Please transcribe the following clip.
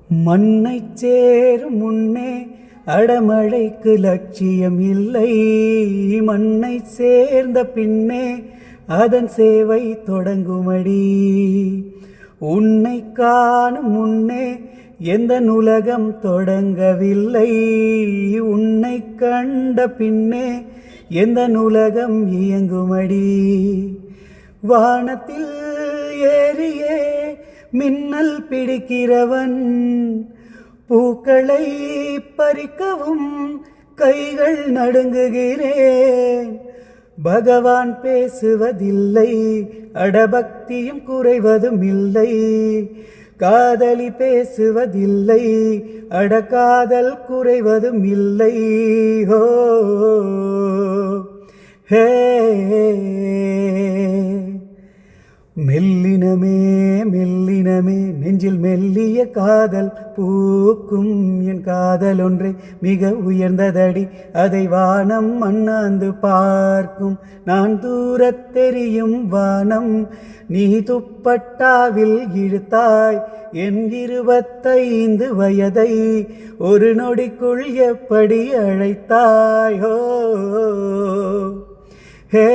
மண்ணைச் சேரும் முன்னே அடமழைக்கு லட்சியம் இல்லை. மண்ணை சேர்ந்த பின்னே அதன் சேவை தொடங்குமடி. உன்னை காணும் முன்னே எந்த உலகம் தொடங்கவில்லை. உன்னை கண்ட பின்னே எந்த உலகம் இயங்குமடி. வானத்தில் ஏறியே மின்னல் பிடிக்கிறவன் பூக்களை பறிக்கவும் கைகள் நடுங்குகிறேன். பகவான் பேசுவதில்லை, அடபக்தியும் குறைவதும் இல்லை. காதலி பேசுவதில்லை, அடகாதல் குறைவதும் இல்லை. ஹோ ஹே மெல்லினமே மெல்லினமே நெஞ்சில் மெல்லிய காதல் பூக்கும். என் காதல் ஒன்றே மிக உயர்ந்ததடி, அதை வானம் அண்ணாந்து பார்க்கும். நான் தூரத் தெரியும் வானம், நீ துப்பட்டாவில் இழுத்தாய் என் 25 வயதை. ஒரு நொடிக்குள் எப்படி அழைத்தாய். ஹோ ஹே